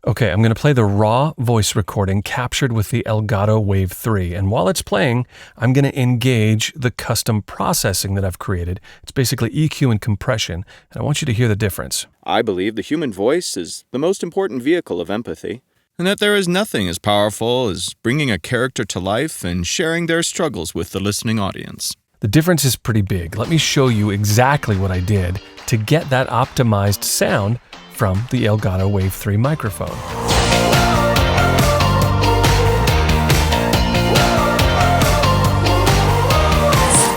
Okay, I'm going to play the raw voice recording captured with the Elgato Wave 3. And while it's playing, I'm going to engage the custom processing that I've created. It's basically EQ and compression, and I want you to hear the difference. I believe the human voice is the most important vehicle of empathy, and that there is nothing as powerful as bringing a character to life and sharing their struggles with the listening audience. The difference is pretty big. Let me show you exactly what I did to get that optimized sound from the Elgato Wave 3 microphone.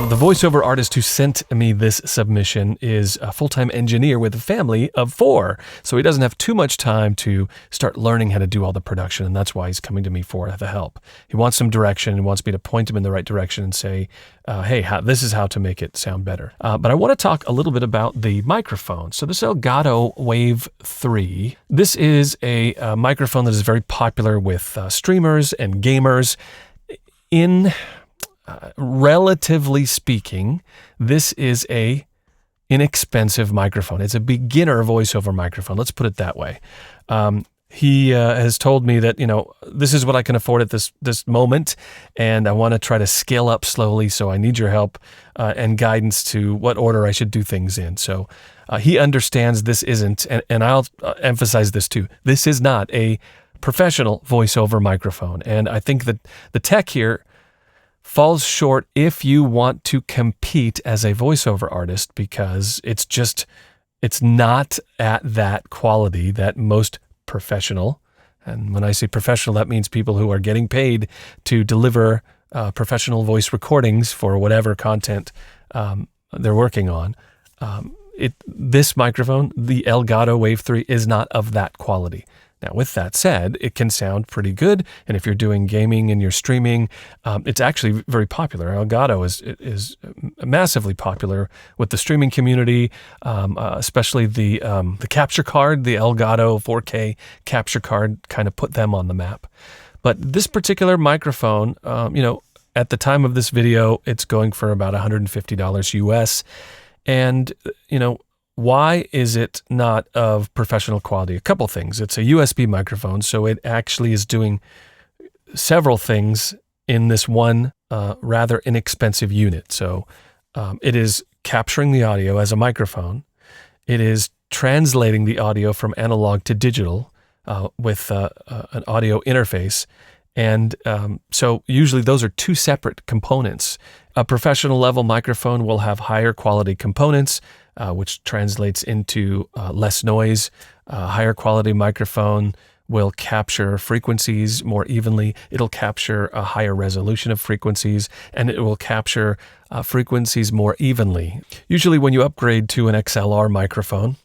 The voiceover artist who sent me this submission is a full-time engineer with a family of 4, so he doesn't have too much time to start learning how to do all the production, and that's why he's coming to me for the help. He wants some direction and wants me to point him in the right direction and say, hey, this is how to make it sound better. But I want to talk a little bit about the microphone. So this Elgato Wave 3, this is a microphone that is very popular with streamers and gamers. Relatively speaking, this is a inexpensive microphone. It's a beginner voiceover microphone. Let's put it that way. He has told me that, this is what I can afford at this moment, and I want to try to scale up slowly, so I need your help and guidance to what order I should do things in. So he understands this isn't, and I'll emphasize this too, this is not a professional voiceover microphone. And I think that the tech here falls short if you want to compete as a voiceover artist, because it's not at that quality that most professional, and when I say professional, that means people who are getting paid to deliver professional voice recordings for whatever content they're working on. This microphone, the Elgato Wave 3, is not of that quality. Now, with that said, it can sound pretty good, and if you're doing gaming and you're streaming, it's actually very popular. Elgato is massively popular with the streaming community, especially the capture card, the Elgato 4K capture card kind of put them on the map. But this particular microphone, at the time of this video, it's going for about $150 US, and, why is it not of professional quality? A couple things. It's a USB microphone, so it actually is doing several things in this one rather inexpensive unit. So it is capturing the audio as a microphone. It is translating the audio from analog to digital with an audio interface. And so usually those are two separate components. A professional level microphone will have higher quality components, which translates into less noise. A higher quality microphone will capture frequencies more evenly. It'll capture a higher resolution of frequencies, and it will capture frequencies more evenly. Usually when you upgrade to an XLR microphone,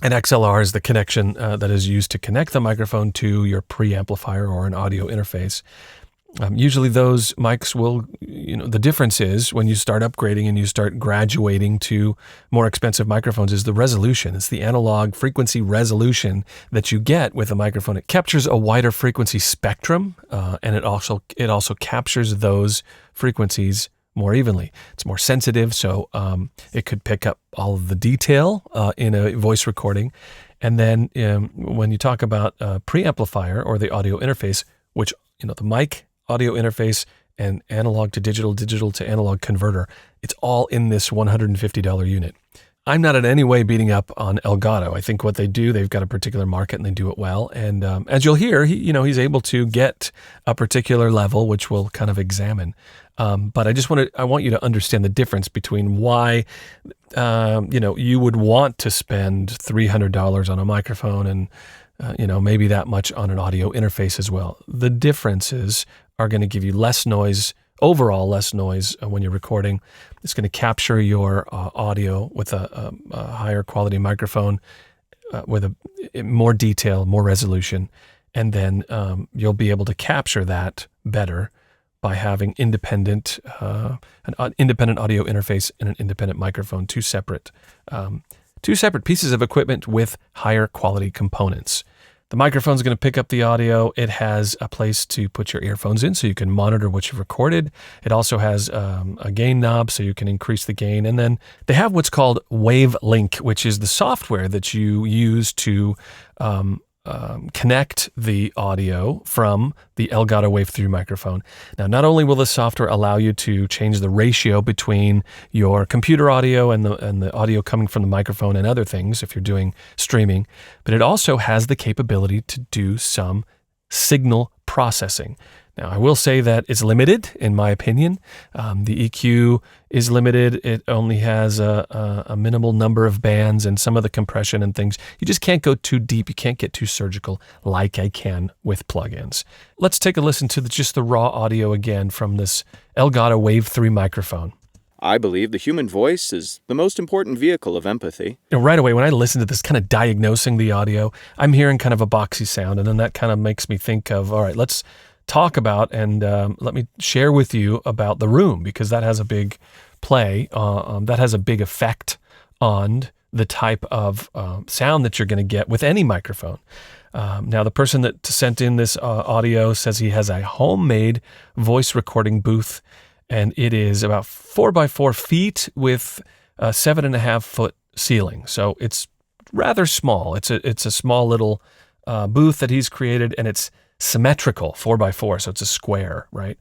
an XLR is the connection that is used to connect the microphone to your preamplifier or an audio interface. Usually those mics will, the difference is when you start upgrading and you start graduating to more expensive microphones is the resolution. It's the analog frequency resolution that you get with a microphone. It captures a wider frequency spectrum, and it also captures those frequencies more evenly. It's more sensitive, so it could pick up all of the detail in a voice recording. And then when you talk about preamplifier or the audio interface, which, the mic, audio interface, and analog to digital, digital to analog converter, it's all in this $150 unit. I'm not in any way beating up on Elgato. I think what they do, they've got a particular market and they do it well. And as you'll hear, he's able to get a particular level, which we'll kind of examine. But I want you to understand the difference between why, you would want to spend $300 on a microphone and, maybe that much on an audio interface as well. The differences are going to give you less noise, overall less noise when you're recording. It's going to capture your audio with a higher quality microphone with a more detail, more resolution, and then you'll be able to capture that better by having an independent audio interface and an independent microphone, two separate pieces of equipment with higher quality components. The microphone is going to pick up the audio. It has a place to put your earphones in so you can monitor what you've recorded. It also has a gain knob so you can increase the gain. And then they have what's called Wave Link, which is the software that you use to connect the audio from the Elgato Wave 3 microphone. Now, not only will the software allow you to change the ratio between your computer audio and the audio coming from the microphone and other things if you're doing streaming, but it also has the capability to do some signal processing. Now, I will say that it's limited, in my opinion. The EQ is limited. It only has a minimal number of bands and some of the compression and things. You just can't go too deep. You can't get too surgical like I can with plugins. Let's take a listen to just the raw audio again from this Elgato Wave 3 microphone. I believe the human voice is the most important vehicle of empathy. Right away, when I listen to this, kind of diagnosing the audio, I'm hearing kind of a boxy sound, and then that kind of makes me think of, all right, let's talk about and let me share with you about the room, because that has a big play, that has a big effect on the type of sound that you're going to get with any microphone. Now, the person that sent in this audio says he has a homemade voice recording booth, and it is about 4 by 4 feet with a 7.5 foot ceiling. So it's rather small. It's a small little booth that he's created, and it's symmetrical, 4 by 4, so it's a square, right?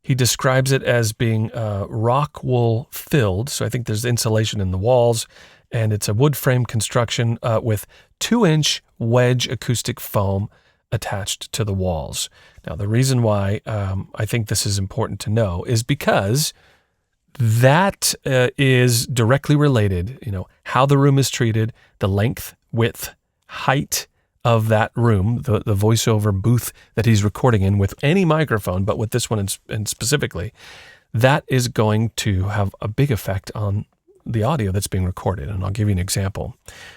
He describes it as being rock wool filled, so I think there's insulation in the walls, and it's a wood frame construction with 2-inch wedge acoustic foam attached to the walls. Now, the reason why I think this is important to know is because that is directly related, how the room is treated, the length, width, height of that room, the voiceover booth that he's recording in with any microphone, but with this one and specifically, that is going to have a big effect on the audio that's being recorded. And I'll give you an example.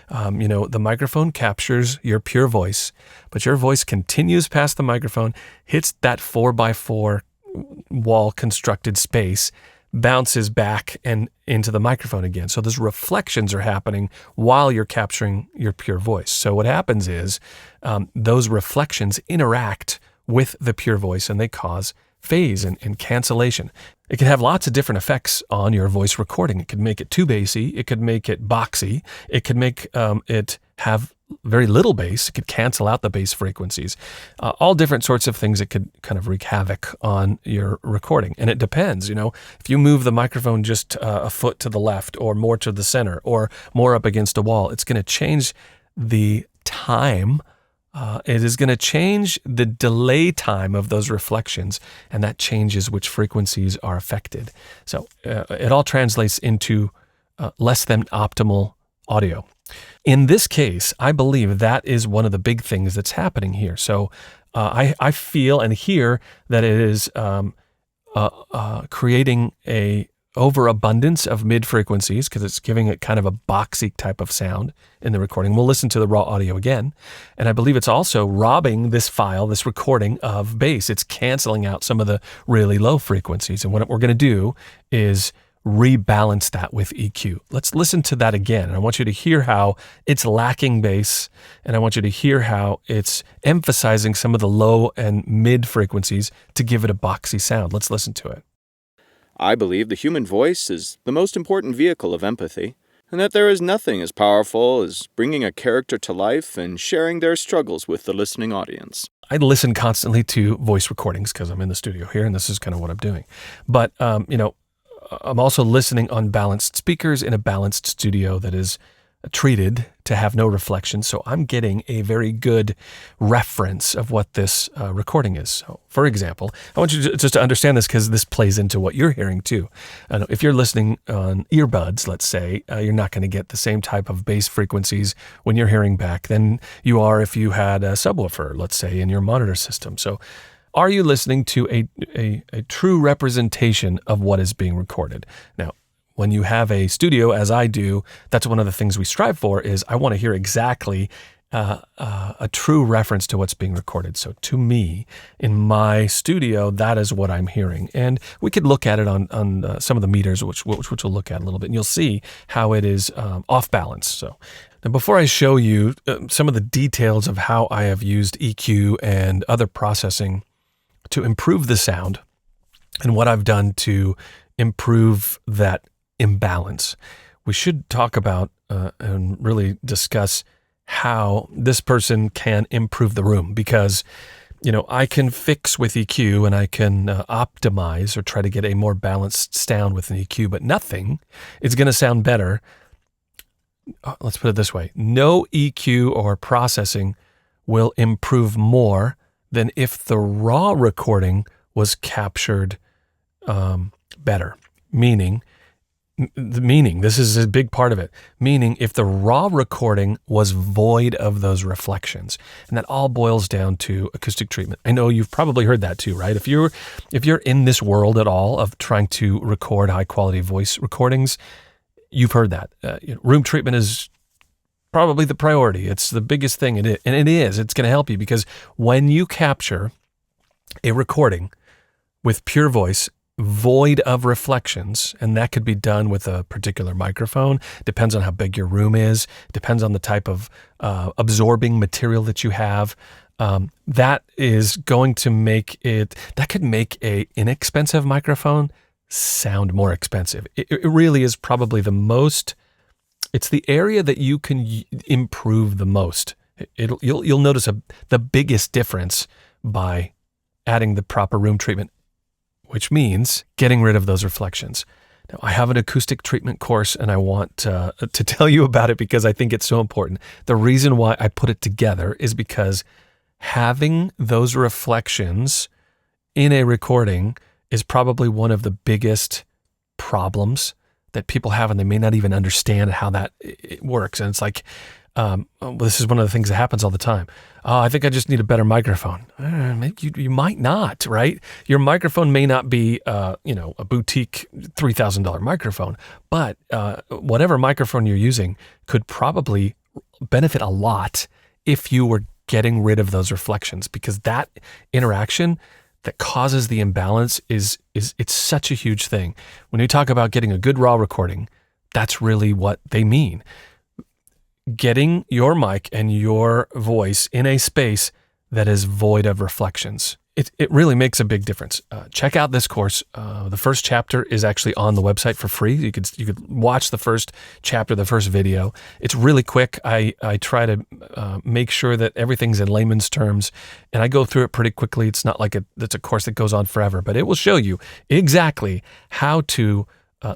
The microphone captures your pure voice, but your voice continues past the microphone, hits that 4 by 4 wall constructed space, bounces back and into the microphone again. So those reflections are happening while you're capturing your pure voice. So what happens is those reflections interact with the pure voice, and they cause phase and cancellation. It can have lots of different effects on your voice recording. It could make it too bassy. It could make it boxy. It could make it have very little bass. It could cancel out the bass frequencies. All different sorts of things that could kind of wreak havoc on your recording. And it depends, if you move the microphone just a foot to the left or more to the center or more up against a wall, it's going to change the time. It is going to change the delay time of those reflections, and that changes which frequencies are affected. So it all translates into less than optimal audio. In this case, I believe that is one of the big things that's happening here. So I feel and hear that it is creating a overabundance of mid frequencies because it's giving it kind of a boxy type of sound in the recording. We'll listen to the raw audio again. And I believe it's also robbing this file, this recording of bass. It's canceling out some of the really low frequencies. And what we're going to do is rebalance that with EQ. Let's listen to that again. And I want you to hear how it's lacking bass, and I want you to hear how it's emphasizing some of the low and mid frequencies to give it a boxy sound. Let's listen to it. I believe the human voice is the most important vehicle of empathy, and that there is nothing as powerful as bringing a character to life and sharing their struggles with the listening audience. I listen constantly to voice recordings because I'm in the studio here, and this is kind of what I'm doing. But, I'm also listening on balanced speakers in a balanced studio that is treated to have no reflection. So I'm getting a very good reference of what this recording is. So, for example, I want you just to understand this because this plays into what you're hearing too. If you're listening on earbuds, let's say, you're not going to get the same type of bass frequencies when you're hearing back than you are if you had a subwoofer, let's say, in your monitor system. So are you listening to a true representation of what is being recorded? Now, when you have a studio, as I do, that's one of the things we strive for is I want to hear exactly a true reference to what's being recorded. So to me, in my studio, that is what I'm hearing. And we could look at it on some of the meters, which we'll look at a little bit, and you'll see how it is off balance. So now before I show you some of the details of how I have used EQ and other processing to improve the sound and what I've done to improve that imbalance, we should talk about and really discuss how this person can improve the room, because I can fix with EQ and I can optimize or try to get a more balanced sound with an EQ, but nothing is going to sound better. Let's put it this way. No EQ or processing will improve more than if the raw recording was captured better. Meaning, this is a big part of it, meaning if the raw recording was void of those reflections. And that all boils down to acoustic treatment. I know you've probably heard that too, right? If you're in this world at all of trying to record high quality voice recordings, you've heard that. Room treatment is probably the priority. It's the biggest thing, and it is. It's going to help you, because when you capture a recording with pure voice, void of reflections, and that could be done with a particular microphone, depends on how big your room is, depends on the type of absorbing material that you have, that is going to that could make a inexpensive microphone sound more expensive. It really is probably it's the area that you can improve the most. You'll notice the biggest difference by adding the proper room treatment, which means getting rid of those reflections. Now, I have an acoustic treatment course, and I want to tell you about it because I think it's so important. The reason why I put it together is because having those reflections in a recording is probably one of the biggest problems that people have, and they may not even understand how that it works. And it's like, this is one of the things that happens all the time. Oh, I think I just need a better microphone. Maybe you might not, right? Your microphone may not be, a boutique $3,000 microphone, but whatever microphone you're using could probably benefit a lot if you were getting rid of those reflections, because that interaction that causes the imbalance it's such a huge thing. When we talk about getting a good raw recording, that's really what they mean. Getting your mic and your voice in a space that is void of reflections. It really makes a big difference. Check out this course. The first chapter is actually on the website for free. You could watch the first chapter, the first video. It's really quick. I try to make sure that everything's in layman's terms, and I go through it pretty quickly. It's not like it's a course that goes on forever, but it will show you exactly how to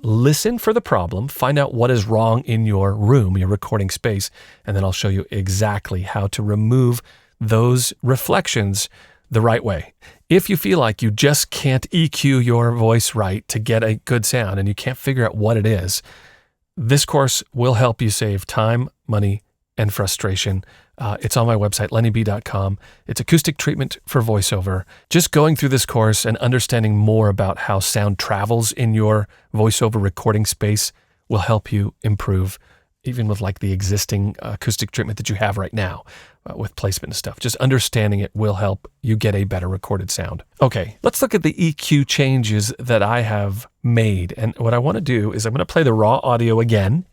listen for the problem, find out what is wrong in your room, your recording space, and then I'll show you exactly how to remove those reflections the right way. If you feel like you just can't EQ your voice right to get a good sound and you can't figure out what it is, this course will help you save time, money, and frustration. It's on my website, lennyb.com. It's acoustic treatment for voiceover. Just going through this course and understanding more about how sound travels in your voiceover recording space will help you improve, even with like the existing acoustic treatment that you have right now with placement and stuff. Just understanding it will help you get a better recorded sound. Okay, let's look at the EQ changes that I have made. And what I want to do is I'm going to play the raw audio again,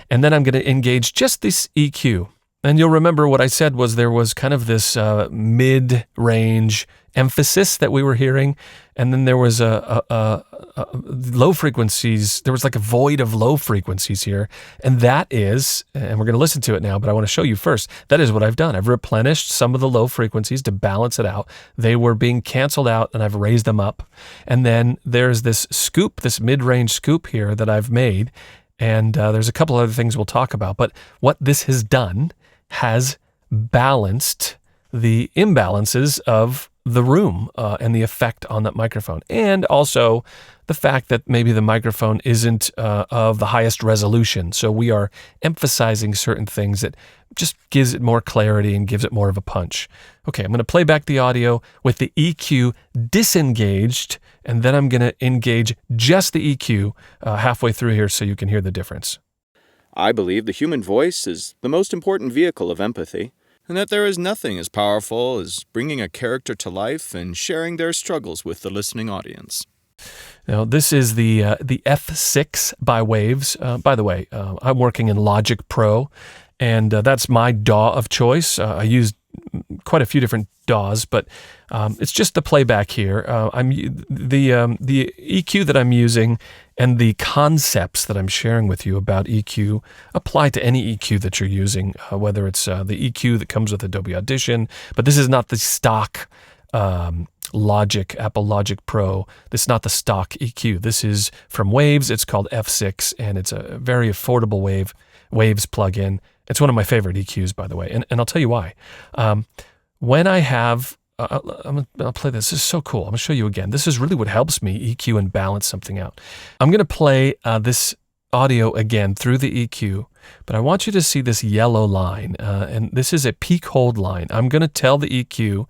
and then I'm going to engage just this EQ. And you'll remember what I said was there was kind of this mid-range emphasis that we were hearing, and then there was a low frequencies. There was like a void of low frequencies here, and that is, and we're going to listen to it now, but I want to show you first, that is what I've done. I've replenished some of the low frequencies to balance it out. They were being canceled out, and I've raised them up. And then there's this scoop, this mid-range scoop here that I've made, and there's a couple other things we'll talk about, but what this has done has balanced the imbalances of the room and the effect on that microphone. And also the fact that maybe the microphone isn't of the highest resolution. So we are emphasizing certain things that just gives it more clarity and gives it more of a punch. Okay, I'm going to play back the audio with the EQ disengaged, and then I'm going to engage just the EQ halfway through here so you can hear the difference. I believe the human voice is the most important vehicle of empathy, and that there is nothing as powerful as bringing a character to life and sharing their struggles with the listening audience. Now, this is the F6 by Waves. By the way, I'm working in Logic Pro, and that's my DAW of choice. I use quite a few different DAWs, but it's just the playback here. The EQ that I'm using And the concepts that I'm sharing with you about EQ apply to any EQ that you're using, whether it's the EQ that comes with Adobe Audition, but this is not the stock Logic, Apple Logic Pro. This is not the stock EQ. This is from Waves. It's called F6, and it's a very affordable Waves plugin. It's one of my favorite EQs, by the way, and I'll tell you why. When I have, I'll play this. This is so cool. I'm going to show you again. This is really what helps me EQ and balance something out. I'm going to play this audio again through the EQ, but I want you to see this yellow line, and this is a peak hold line. I'm going to tell the EQ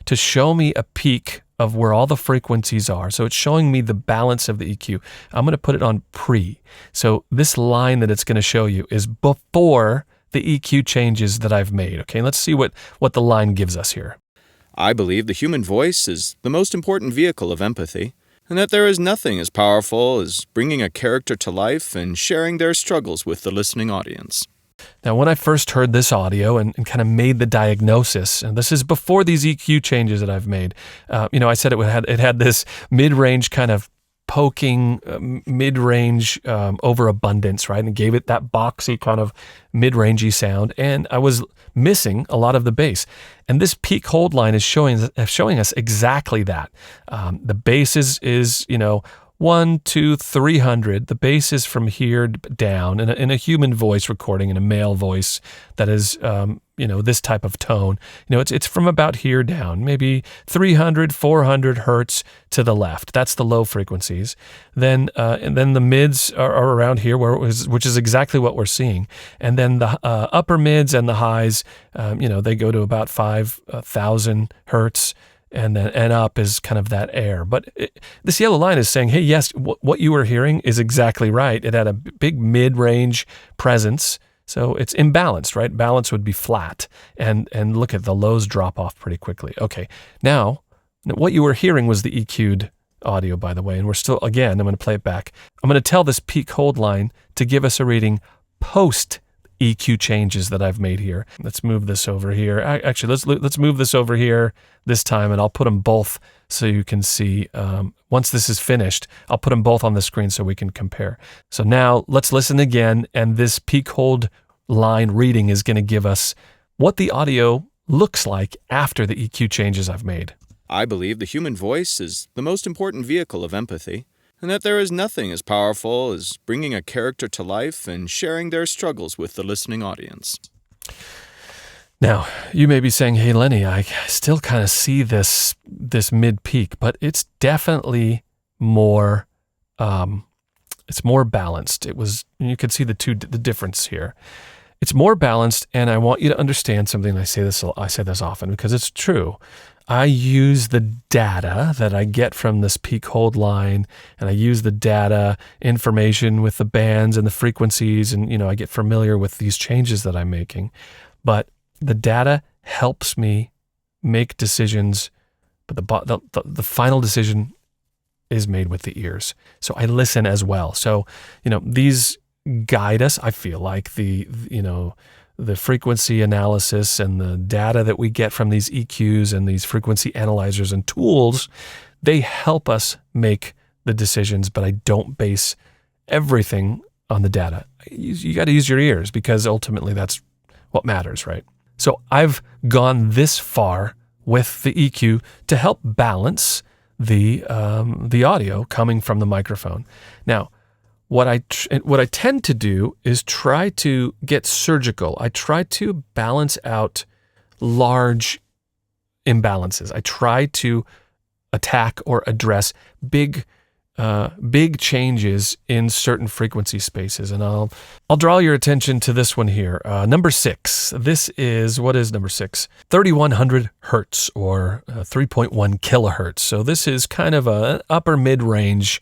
to show me a peak of where all the frequencies are. So it's showing me the balance of the EQ. I'm going to put it on pre. So this line that it's going to show you is before the EQ changes that I've made. Okay, let's see what the line gives us here. I believe the human voice is the most important vehicle of empathy, and that there is nothing as powerful as bringing a character to life and sharing their struggles with the listening audience. Now, when I first heard this audio and kind of made the diagnosis, and this is before these EQ changes that I've made, I said it had this mid-range kind of poking, mid-range overabundance, right? And gave it that boxy kind of mid-rangey sound. And I was missing a lot of the bass. And this peak hold line is showing us exactly that. The bass is 1, 2, 300. The bass is from here down in a human voice recording, in a male voice that is, this type of tone. It's from about here down, maybe 300, 400 hertz to the left. That's the low frequencies. Then the mids are around here, which is exactly what we're seeing. And then the upper mids and the highs, they go to about 5,000 hertz. And up is kind of that air. But this yellow line is saying, hey, yes, what you were hearing is exactly right. It had a big mid-range presence, so it's imbalanced, right? Balance would be flat. And look at the lows drop off pretty quickly. Okay, now, what you were hearing was the EQ'd audio, by the way, and we're still, again, I'm going to play it back. I'm going to tell this peak hold line to give us a reading post EQ changes that I've made here. Let's move this over here. Actually, let's move this over here this time, and I'll put them both so you can see. Once this is finished, I'll put them both on the screen so we can compare. So now let's listen again, and this peak hold line reading is going to give us what the audio looks like after the EQ changes I've made. I believe the human voice is the most important vehicle of empathy, and that there is nothing as powerful as bringing a character to life and sharing their struggles with the listening audience. Now, you may be saying, hey, Lenny, I still kind of see this mid-peak, but it's definitely more, it's more balanced. You can see the difference here. It's more balanced, and I want you to understand something. I say this often because it's true. I use the data that I get from this peak hold line, and I use the data information with the bands and the frequencies, and I get familiar with these changes that I'm making. But the data helps me make decisions, but the final decision is made with the ears. So I listen as well. So these guide us. I feel like the frequency analysis and the data that we get from these EQs and these frequency analyzers and tools, they help us make the decisions, but I don't base everything on the data. You got to use your ears because ultimately that's what matters, right? So I've gone this far with the EQ to help balance the audio coming from the microphone. Now, what I tend to do is try to get surgical. I try to balance out large imbalances. I try to attack or address big changes in certain frequency spaces. And I'll draw your attention to this one here. Number 6. What is number 6? 3100 hertz or 3.1 kilohertz. So this is kind of an upper mid-range.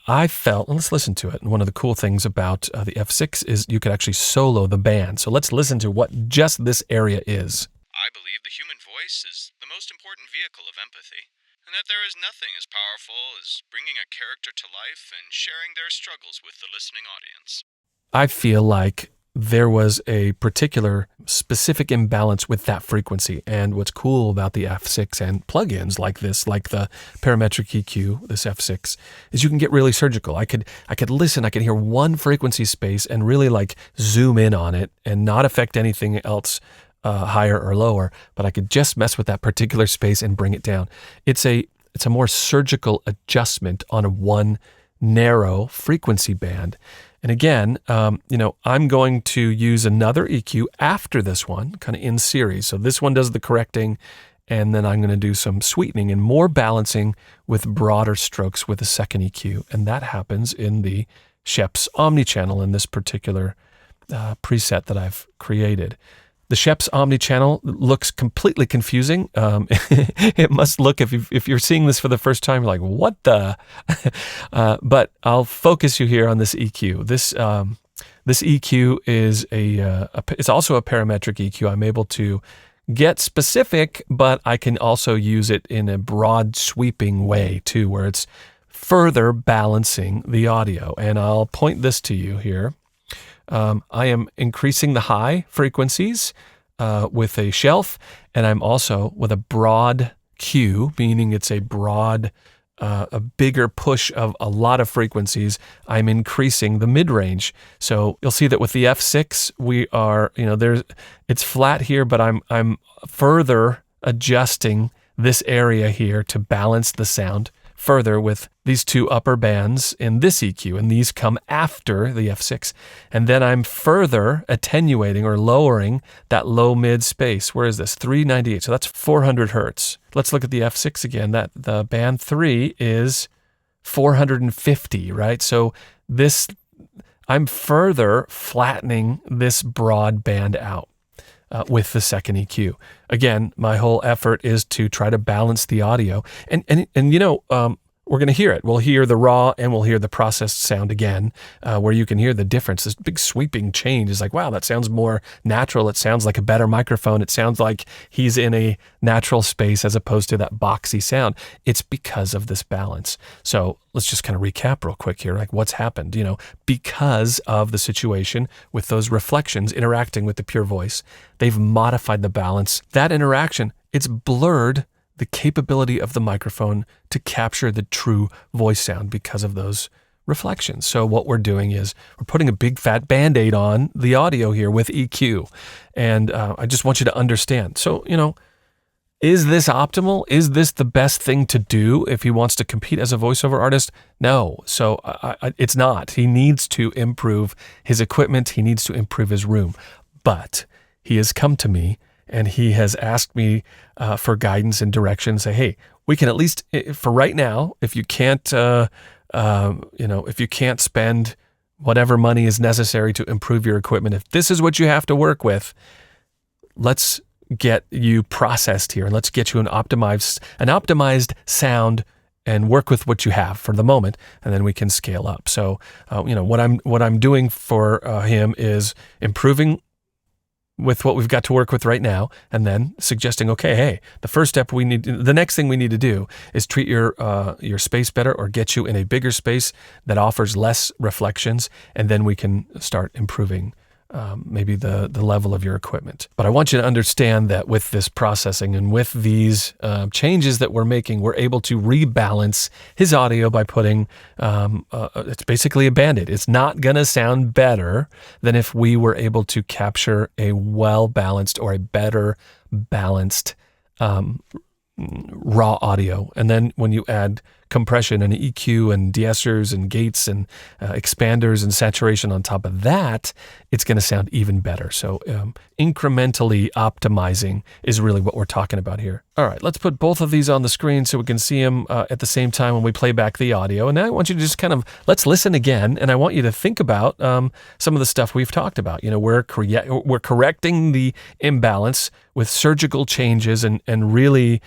I felt, and let's listen to it. And one of the cool things about the F6 is you could actually solo the band. So let's listen to what just this area is. I believe the human voice is the most important vehicle of empathy, and that there is nothing as powerful as bringing a character to life and sharing their struggles with the listening audience. I feel like there was a particular specific imbalance with that frequency. And what's cool about the F6 and plugins like this, like the parametric EQ, this F6, is you can get really surgical. I could listen, I could hear one frequency space and really like zoom in on it and not affect anything else higher or lower, but I could just mess with that particular space and bring it down. It's a more surgical adjustment on one narrow frequency band. And again, I'm going to use another EQ after this one, kind of in series. So this one does the correcting, and then I'm going to do some sweetening and more balancing with broader strokes with a second EQ. And that happens in the Schoeps Omnichannel in this particular preset that I've created. The Schoeps Omnichannel looks completely confusing. It must look, if you're seeing this for the first time, you're like, what the? But I'll focus you here on this EQ. This EQ is it's also a parametric EQ. I'm able to get specific, but I can also use it in a broad sweeping way too, where it's further balancing the audio. And I'll point this to you here. I am increasing the high frequencies with a shelf, and I'm also with a broad Q, meaning it's a broad, a bigger push of a lot of frequencies. I'm increasing the mid-range. So you'll see that with the F6, we are, it's flat here, but I'm further adjusting this area here to balance the sound further with these two upper bands in this EQ, and these come after the F6. And then I'm further attenuating or lowering that low mid space. Where is this? 398. So that's 400 hertz. Let's look at the F6 again. That the band 3 is 450, right? So this, I'm further flattening this broad band out. With the second EQ. Again, my whole effort is to try to balance the audio. And we're going to hear it. We'll hear the raw and we'll hear the processed sound again, where you can hear the difference. This big sweeping change is like, wow, that sounds more natural. It sounds like a better microphone. It sounds like he's in a natural space as opposed to that boxy sound. It's because of this balance. So let's just kind of recap real quick here, like what's happened, because of the situation with those reflections interacting with the pure voice, they've modified the balance. That interaction, it's blurred the capability of the microphone to capture the true voice sound because of those reflections. So what we're doing is we're putting a big fat Band-Aid on the audio here with EQ. And I just want you to understand. So, is this optimal? Is this the best thing to do if he wants to compete as a voiceover artist? No. So it's not. He needs to improve his equipment. He needs to improve his room. But he has come to me and he has asked me for guidance and direction. Say, hey, we can at least, for right now, if you can't, if you can't spend whatever money is necessary to improve your equipment, if this is what you have to work with, let's get you processed here and let's get you an optimized sound and work with what you have for the moment, and then we can scale up. So, what I'm doing for him is improving with what we've got to work with right now, and then suggesting, okay, hey, the next thing we need to do is treat your space better or get you in a bigger space that offers less reflections, and then we can start improving maybe the level of your equipment. But I want you to understand that with this processing and with these changes that we're making, we're able to rebalance his audio by putting, it's basically a Band-Aid. It's not going to sound better than if we were able to capture a well-balanced or a better balanced raw audio. And then when you add compression and EQ and de-essers and gates and expanders and saturation on top of that, it's going to sound even better. So incrementally optimizing is really what we're talking about here. All right, let's put both of these on the screen so we can see them at the same time when we play back the audio. And now I want you to just let's listen again, and I want you to think about some of the stuff we've talked about. We're correcting the imbalance with surgical changes and really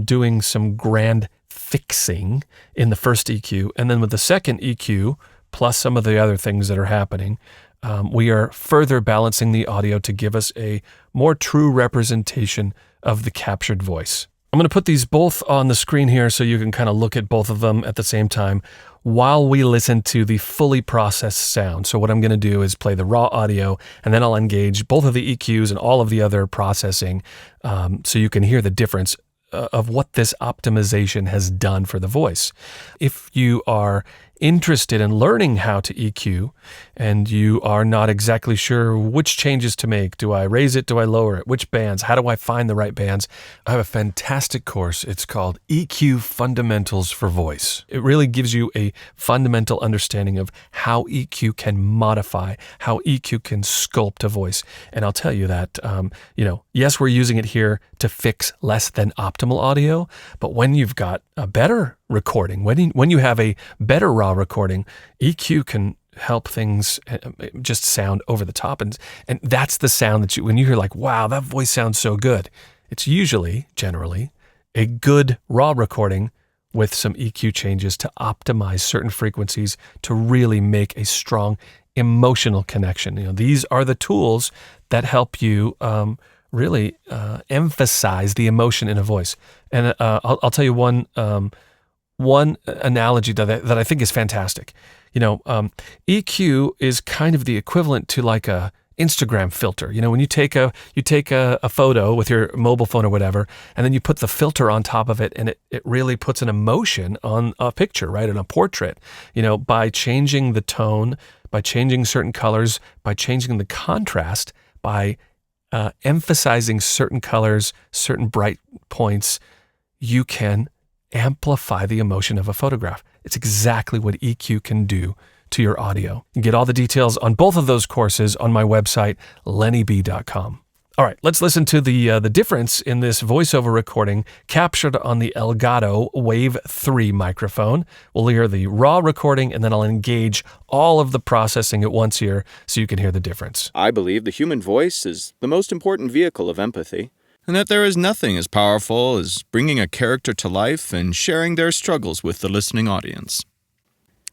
doing some grand fixing in the first EQ, and then with the second EQ, plus some of the other things that are happening, we are further balancing the audio to give us a more true representation of the captured voice. I'm going to put these both on the screen here so you can kind of look at both of them at the same time while we listen to the fully processed sound. So what I'm going to do is play the raw audio, and then I'll engage both of the EQs and all of the other processing so you can hear the difference of what this optimization has done for the voice. If you are interested in learning how to EQ and you are not exactly sure which changes to make, do I raise it, do I lower it, which bands, how do I find the right bands? I have a fantastic course. It's called EQ Fundamentals for Voice. It really gives you a fundamental understanding of how EQ can modify, how EQ can sculpt a voice. And I'll tell you that, yes, we're using it here to fix less than optimal audio, but when you've got a better recording, when you have a better raw recording, EQ can help things just sound over the top. And that's the sound that when you hear like, wow, that voice sounds so good. It's usually, generally, a good raw recording with some EQ changes to optimize certain frequencies to really make a strong emotional connection. These are the tools that help you really emphasize the emotion in a voice. And I'll tell you one analogy that I think is fantastic. EQ is kind of the equivalent to like a Instagram filter. When you take a photo with your mobile phone or whatever, and then you put the filter on top of it, and it really puts an emotion on a picture, right? On a portrait, by changing the tone, by changing certain colors, by changing the contrast, by emphasizing certain colors, certain bright points, you can amplify the emotion of a photograph. It's exactly what EQ can do to your audio. You can get all the details on both of those courses on my website, lennyb.com. All right, let's listen to the difference in this voiceover recording captured on the Elgato Wave 3 microphone. We'll hear the raw recording, and then I'll engage all of the processing at once here so you can hear the difference. I believe the human voice is the most important vehicle of empathy, and that there is nothing as powerful as bringing a character to life and sharing their struggles with the listening audience.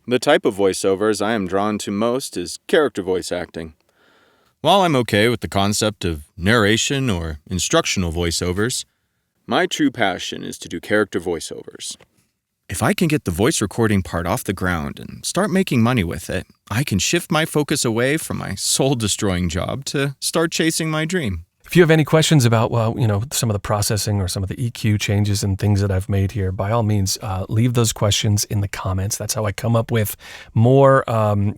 The type of voiceovers I am drawn to most is character voice acting. While I'm okay with the concept of narration or instructional voiceovers, my true passion is to do character voiceovers. If I can get the voice recording part off the ground and start making money with it, I can shift my focus away from my soul-destroying job to start chasing my dream. If you have any questions about, some of the processing or some of the EQ changes and things that I've made here, by all means, leave those questions in the comments. That's how I come up with more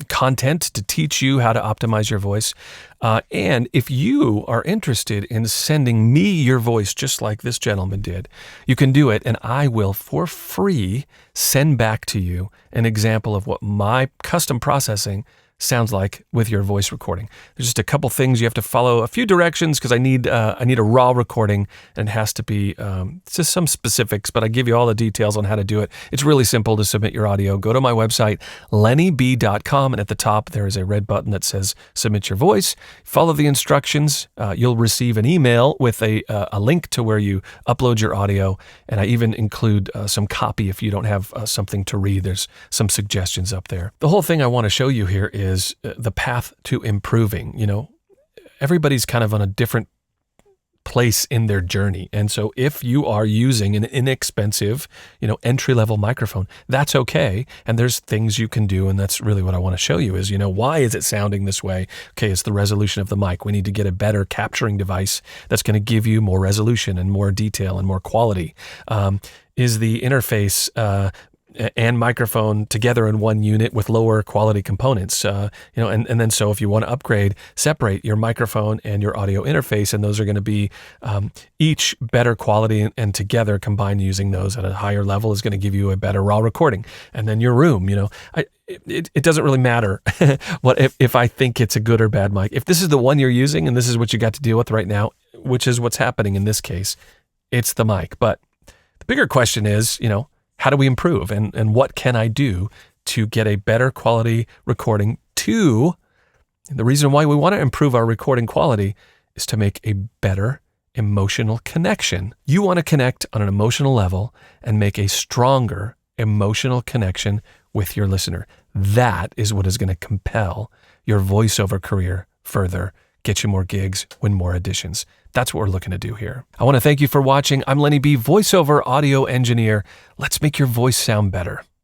content to teach you how to optimize your voice. And if you are interested in sending me your voice just like this gentleman did, you can do it, and I will, for free, send back to you an example of what my custom processing sounds like with your voice recording. There's just a couple things you have to follow, a few directions, because I need a raw recording, and it has to be just some specifics, but I give you all the details on how to do it. It's really simple to submit your audio. Go to my website, lennyb.com, and at the top there is a red button that says submit your voice. Follow the instructions. You'll receive an email with a link to where you upload your audio, and I even include some copy if you don't have something to read. There's some suggestions up there. The whole thing I want to show you here is the path to improving. Everybody's kind of on a different place in their journey. And so if you are using an inexpensive, entry-level microphone, that's okay. And there's things you can do. And that's really what I want to show you is, why is it sounding this way? Okay, it's the resolution of the mic. We need to get a better capturing device that's going to give you more resolution and more detail and more quality. Is the interface and microphone together in one unit with lower quality components, and then so if you want to upgrade, separate your microphone and your audio interface, and those are going to be each better quality, and together combined using those at a higher level is going to give you a better raw recording. And then your room, it doesn't really matter what if I think it's a good or bad mic. If this is the one you're using and this is what you got to deal with right now, which is what's happening in this case, it's the mic. But the bigger question is, how do we improve, and what can I do to get a better quality recording? The reason why we want to improve our recording quality is to make a better emotional connection. You want to connect on an emotional level and make a stronger emotional connection with your listener. That is what is going to compel your voiceover career further, get you more gigs, win more editions. That's what we're looking to do here. I want to thank you for watching. I'm Lenny B, voiceover audio engineer. Let's make your voice sound better.